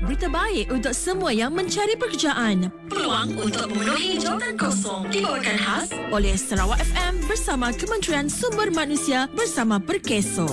berita baik untuk semua yang mencari pekerjaan. Peluang untuk memenuhi jawatan kosong dibawakan khas Oleh Sarawak FM bersama Kementerian Sumber Manusia bersama Perkeso.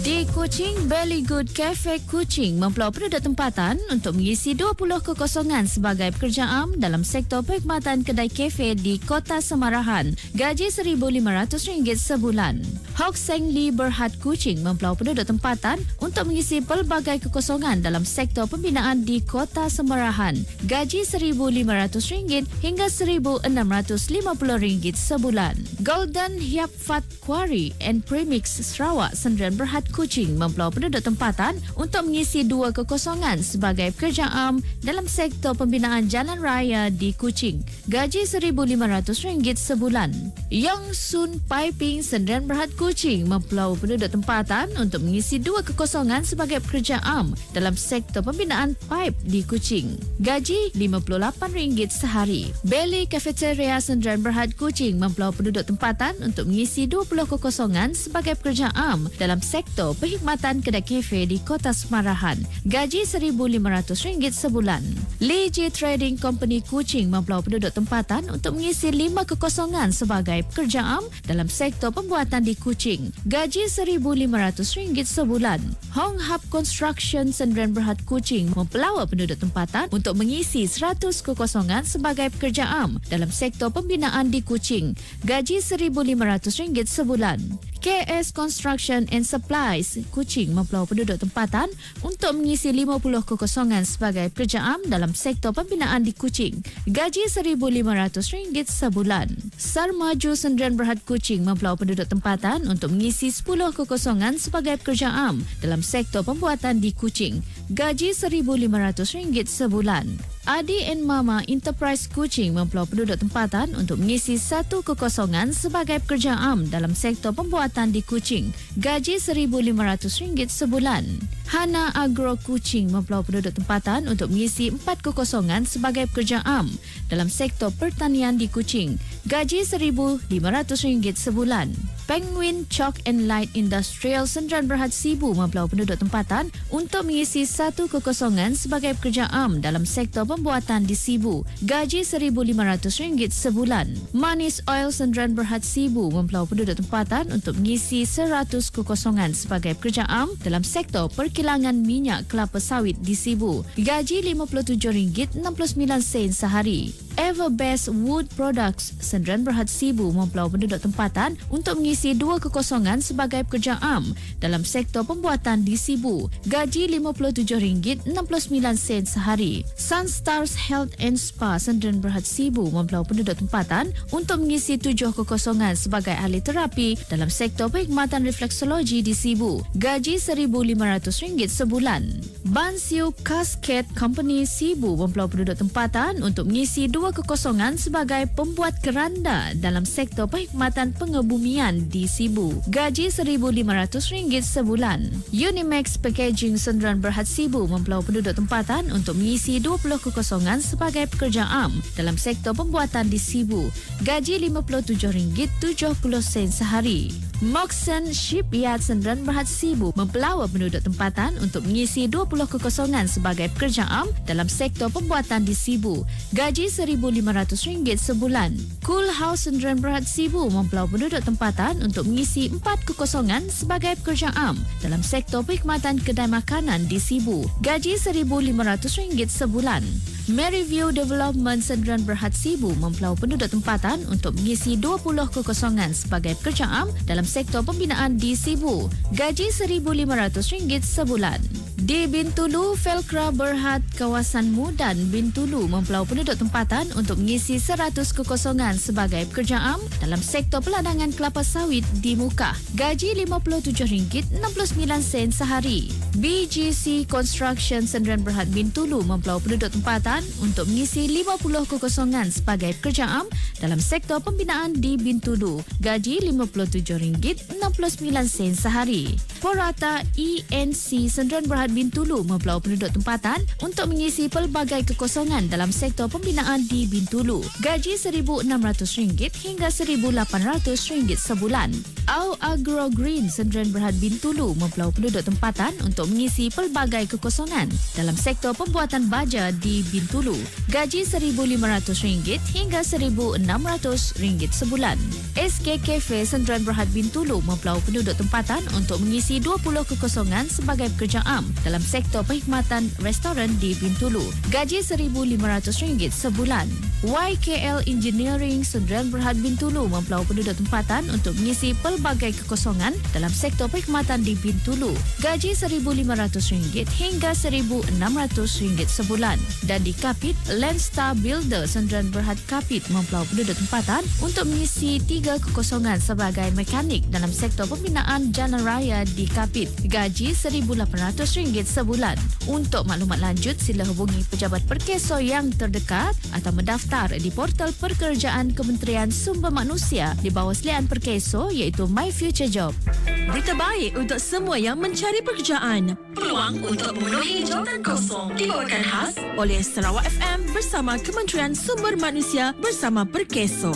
Di Kuching, Belly Good Cafe Kuching mempeluang penduduk tempatan untuk mengisi 20 kekosongan sebagai pekerja am dalam sektor perkhidmatan kedai kafe di Kota Semarahan. Gaji RM1,500 sebulan. Hock Seng Lee Berhad Kuching mempeluang penduduk tempatan untuk mengisi pelbagai kekosongan dalam sektor pembinaan di Kota Semarahan. Gaji RM1,500 hingga RM1,650 sebulan. Golden Hiap Fat Quarry and Premix Sarawak Sendirian Berhad Kuching mempeluang penduduk tempatan untuk mengisi 2 kekosongan sebagai pekerja am dalam sektor pembinaan jalan raya di Kuching. Gaji RM1,500 sebulan. Yong Sun Piping Sendirian Berhad Kuching mempeluang penduduk tempatan untuk mengisi 2 kekosongan sebagai pekerja am dalam sektor pembinaan pipe di Kuching. Gaji RM58 sehari. Belly Cafeteria Sendirian Berhad Kuching mempeluang penduduk tempatan untuk mengisi 20 kekosongan sebagai pekerja am dalam sektor perkhidmatan kedai kafe di Kota Semarahan. Gaji RM1,500 sebulan. Lee J Trading Company Kuching mempeluang penduduk tempatan untuk mengisi 5 kekosongan sebagai pekerja am dalam sektor pembuatan di Kuching. Gaji RM1,500 sebulan. Hong Hap Construction Sendirian Berhad Kuching mempelawak penduduk tempatan untuk mengisi 100 kekosongan sebagai pekerja am dalam sektor pembinaan di Kuching. Gaji RM1,500 sebulan. KS Construction and Supplies Kuching mempeluang penduduk tempatan untuk mengisi 50 kekosongan sebagai pekerja am dalam sektor pembinaan di Kuching. Gaji RM1,500 sebulan. Sarmaju Sendirian Berhad Kuching mempeluang penduduk tempatan untuk mengisi 10 kekosongan sebagai pekerja am dalam sektor pembuatan di Kuching. Gaji RM1,500 sebulan. Adi and Mama Enterprise Kuching mempeluang penduduk tempatan untuk mengisi 1 kekosongan sebagai pekerja am dalam sektor pembuatan di Kuching. Gaji RM1,500 sebulan. Hana Agro Kuching mempeluang penduduk tempatan untuk mengisi 4 kekosongan sebagai pekerja am dalam sektor pertanian di Kuching. Gaji RM1,500 sebulan. Penguin Chalk and Light Industrial Sendirian Berhad Sibu mempeluang penduduk tempatan untuk mengisi 1 kekosongan sebagai pekerja am dalam sektor pembuatan di Sibu. Gaji RM1,500 sebulan. Manis Oil Sendirian Berhad Sibu mempeluang penduduk tempatan untuk mengisi 100 kekosongan sebagai pekerja am dalam sektor perkilangan minyak kelapa sawit di Sibu. Gaji RM57.69 sehari. Everbest Wood Products Sendirian Berhad Sibu mempeluang penduduk tempatan untuk mengisi 2 kekosongan sebagai pekerja am dalam sektor pembuatan di Sibu. Gaji RM57.69 sehari. Sunstars Health and Spa Sendirian Berhad Sibu mempeluang penduduk tempatan untuk mengisi 7 kekosongan sebagai ahli terapi dalam sektor perkhidmatan refleksologi di Sibu. Gaji RM1,500 sebulan. Bansiu Cascade Company Sibu mempeluang penduduk tempatan untuk mengisi 2 kekosongan sebagai pembuat keranda dalam sektor perkhidmatan pengebumian di Sibu. Gaji RM1,500 sebulan. Unimax Packaging Sendirian Berhad Sibu mempeluang penduduk tempatan untuk mengisi 20 kekosongan sebagai pekerja am dalam sektor pembuatan di Sibu. Gaji RM57.70 sehari. Moxon Shipyard Sendirian Berhad Sibu mempelawak penduduk tempatan untuk mengisi 20 kekosongan sebagai pekerja am dalam sektor pembuatan di Sibu. Gaji RM1,500 sebulan. Cool House Sendirian Berhad Sibu mempelawak penduduk tempatan untuk mengisi 4 kekosongan sebagai pekerja am dalam sektor perkhidmatan kedai makanan di Sibu. Gaji RM1,500 sebulan. Maryview Development Sendirian Berhad Sibu mempelawak penduduk tempatan untuk mengisi 20 kekosongan sebagai pekerja am dalam sektor pembinaan di Sibu. Gaji RM1,500 sebulan. Di Bintulu, Felcra Berhad Kawasan Mudan Bintulu mempelawak penduduk tempatan untuk mengisi 100 kekosongan sebagai pekerja am dalam sektor peladangan kelapa sawit di Mukah. Gaji RM57.69 sehari. BGC Construction Sendirian Berhad Bintulu mempelawak penduduk tempatan untuk mengisi 50 kekosongan sebagai pekerja am dalam sektor pembinaan di Bintulu. Gaji RM57.69 sehari. Porata ENC Sdn Bhd Bintulu mempelau penduduk tempatan untuk mengisi pelbagai kekosongan dalam sektor pembinaan di Bintulu. Gaji RM1,600 hingga RM1,800 sebulan. Au Agro Green Sdn Bhd Bintulu mempelau penduduk tempatan untuk mengisi pelbagai kekosongan dalam sektor pembuatan baja di Bintulu. Gaji RM1,500 hingga RM1,600 sebulan. SK Cafe Sdn Bhd Bintulu mempelau penduduk tempatan untuk mengisi 20 kekosongan sebagai pekerja am dalam sektor perkhidmatan restoran di Bintulu. Gaji RM1,500 sebulan. YKL Engineering Sdn Bhd Bintulu mempelau penduduk tempatan untuk mengisi pelbagai kekosongan dalam sektor perkhidmatan di Bintulu. Gaji RM1,500 hingga RM1,600 sebulan. Dan di Kapit, Landstar Builder Sdn Bhd Kapit mempelau penduduk tempatan untuk mengisi 3 kekosongan sebagai mekanik dalam sektor pembinaan jalan raya di Kapit. Gaji RM1,800 sebulan. Untuk maklumat lanjut, sila hubungi pejabat Perkeso yang terdekat atau mendaftar di portal pekerjaan Kementerian Sumber Manusia di bawah selian Perkeso iaitu My Future Job. Berita baik untuk semua yang mencari pekerjaan. Peluang untuk memenuhi jawatan kosong dibawakan khas Oleh Sarawak FM bersama Kementerian Sumber Manusia bersama Perkeso.